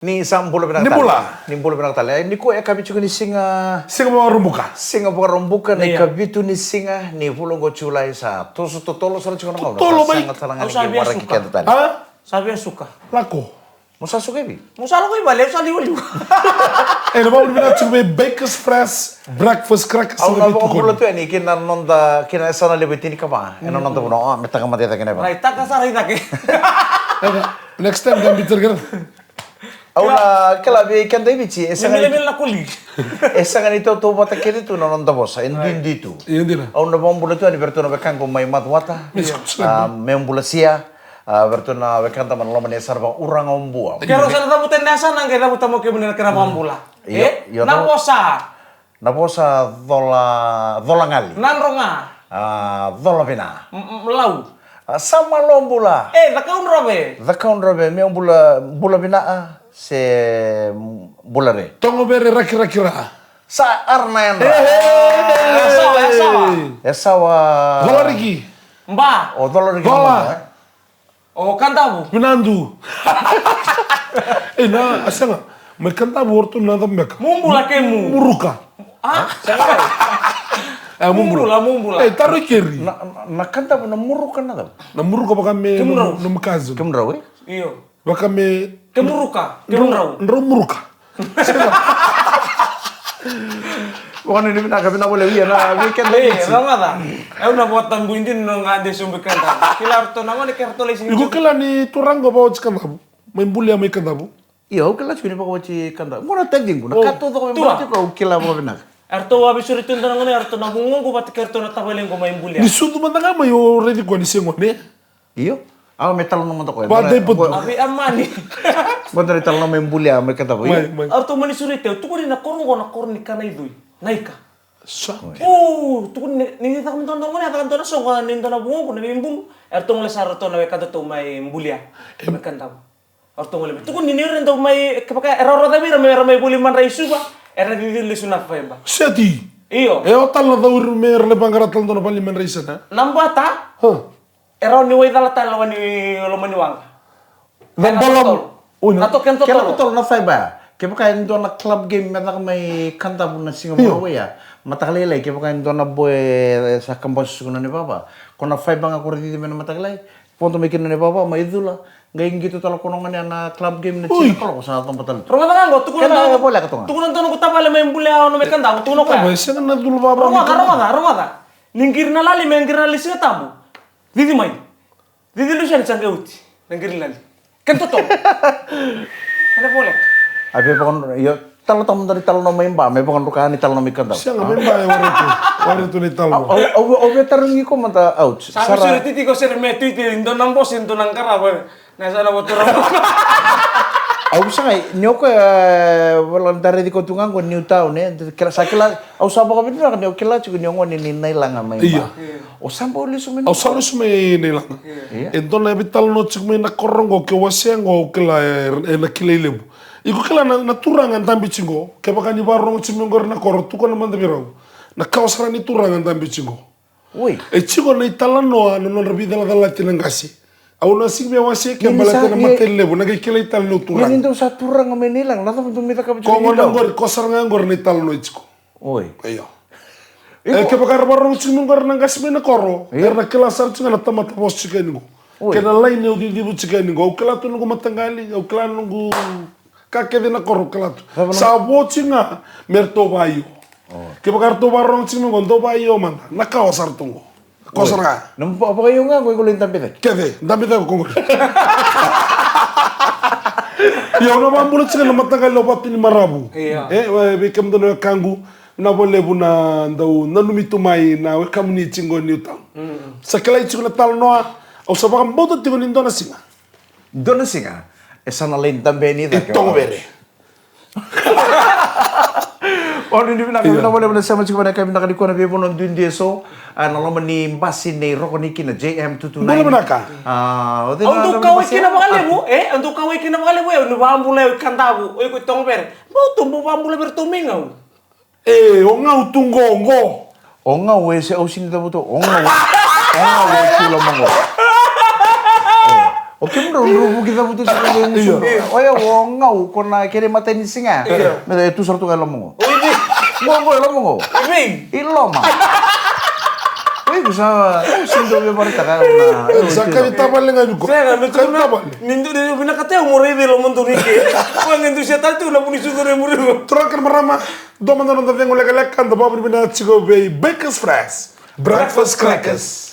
Ni sampul benang Ni tali. pula. Ni pula benang tali. Ni ko kabi chuka ni singa. Singa mga rumbuka. Singa buka rombuka ni Iya. kabi tu ni singa ni fulong go chulai sa. Toso to tolo sa chuka na Tolo ba? Sangat salangan Ang sabi ni wara suka. kikenta tali. Ha? Sabi ang suka. Lako. Musa suka bi. Musalo ko ibalik, sa liwaliw. Eh, nabaw na chuka may baker's fresh breakfast crack sa Au na nabito ko ko. pula tu ni kina nonda kina sana lebetini kama. Eno nonda buno oh metang mate ta kina ba. Raita ka sa raita ke. Next time kan bitter kan. Au na kala bi kenta bici esanga Mimil na kuli. esanga ni to bata kiri tu nonda bosa endi tu. Iya dina. Au na bombula tu ni bertuna bekang ko mai mat wata. Membula sia. Bertuna bekanta man lomane sarba urang ombua. Kero sa tabutan nasa nang kaya tabutan mo kayo bener kena pambula. Iya, Na posa. Naposa dola ngali. Nanronga. Dola pina. Melau. Sama lombula. Nakaun robe. Zakon robe me bula pina se bula re. Tongo bere rakira. Sa arna yanda. Sawa. Esawa. Dola rigi. Mba. O dola re. Dola. O kantabu. Pinandu. Na asanga. May kanta borto na dambeka. Mumbula kemu. Muruka. Mumbula. Taro keri. Na kanta na muru kana da. Na muruka baka me Kemurau. no mkazo. Kemra we. Iyo. Baka me Kemuruka. Kemurau. ndro muruka. Bukan ini pina kabina boleh wiya na weekend lagi. Rangada. Una buatan buindin no ngade sumbekan ta. Kilar to namane kerto lesi. Igo kila ni turango ba wachkan dabu. May bulya may kandabu. Iya, kala chuni pa wachi kanda. Mona tagding kuna kato to ko tua. mo ko kila mo bina. Arto wa bisuri tun tanang ngone arto na bungo ko bat kerto na tabaleng ko may bulya. Ni sudu man nga may already ko ni sengo ne. Iyo. Aw metal no mo to ko. Ba day put. Abi amani. Bondo metal no mo bulia mo kata boy. May. Arto mani suri te tu ko na korni kanay duy. Naika. Sa. Tu ko ni ta kam ton ngone ta kam ton so ko ni ton na bungo ko na bimbung. Arto ngole sarto na we kada to may bulya. Mekan ta. Arto ngole tu ko ni ren to may kapaka error ta bira may buli man rai suba. Era di dili sunat pa ba. Seti. Iyo. E o tal na daur mer le bangara tal no pali men reisa na. Nambata. Ha. Era ni way dala tal wani lomani wang. Balam. Nato kento Kela tolo. betul na fiber. Kaya pa ndo na club game mata may kanta po na singa mo ya. Matakalilay kaya pa ndo na boy sa kampus ko na ni papa. Kung na fiber nga ko rin dito na matakalay. Punto may kino ni papa may idula. Ngayon gitu talo ko nga na club game na chika ko sa atong batal. Roma tangan go tukunan Kanta na nga pala katunga. tukunan tono ko tapale may bulya no may kanda tuno ko. Ba sen na dul baba. Roma. Ningkir na lali mengkir na lisi tabu. Didi mai. Didi lu siya sangga uti. Ningkir lali. Kento to. Ano boleh? Abi pa kon yo talo tam dari talo no may ba may pa kon rukahan ni talo no may kanta. Siya nga may ba warito. Warito ni tal mo. O veteran ko mata ouch. Sabi suri titi ko sir me titi indo nang boss indo nang kara. Nasa na botura mo. Au sangai nyoko wala dari di kontungan ko new town kila sakila au sabo ka bidra kan kila chugo nyongo ni nai langa mai Iya. O sambo le sumen Au salo sume ni lang. Ento na bital no chik me na korongo ke wasengo kila na kila ilebu. Iko kila na turangan tambi chingo. Ke baka ni barong chimengor na koro tuko na manda birau. Na kausara ni turangan tambi chingo. Oi. E chingo na italano no rabida la dala tinangasi. Au na sigme wase ke balate na matelle bu na ke kila ital no turang. Yan indo sa turang ngamenilang nata mo tumita ka Ko ngona ngor kosar ngor ni tal no ichiko. Oi. Ayo. Ke baka barong chimengor na gasme na koro. Na kila sar chinga na tamata pos chikengo. Kena lain yo di bu chikengo. Au kila tu nungu matangali. Au kila nungu kakede na koro kila tu. Sa bo chinga merto bayo. Ke baka to barong chimengor do bayo man. Na kawasar tungo. Kosar nga. Nampo apa kayo nga ko kulin tampite. Kede, dami tayo kongor. Yo na mambulat sila na matagal na pati ni Marabu. Iya. Bekam doon na kangu na bolebu na daw na lumitumay na welcome ni chingo ni utang. Sa kalay chingo na talo noa, o sa bakang boto tingo nindo na singa. Doon singa. Esa na lain tambe ni da. Itong bere. O hindi na kami na wala mo na sama chiko na kami nakadiko na bibo ng dundi so nalaman ni Mbasi ni Roko Niki na JM229. Bola mo na ka? Untuk kaway kinabakali mo, untuk kaway kinabakali mo, nubambula kantabu, ko itong ber. Mo tumbo bambula ber tumingaw. O nga utungongo. O nga we si Ausin da buto. O nga we. O nga we sila mo. Oke, menurut kita butuh sebagai musuh. Oh ya, wong ngau kona kiri mata ini singa. Meda itu satu kali lomongo. Mau lomongo. Ilo mah. Wih bisa, sindo be barita kan. Zakari tabal nga juga. Saya nggak betul nindu dari bina katanya umur ini lo mentu niki. Kau yang itu saya tahu lah punis syukur umur itu. Terakhir marama, dua mantan nonton yang mulai kelekan, tapi apa bina cigo be Baker's Fresh breakfast crackers.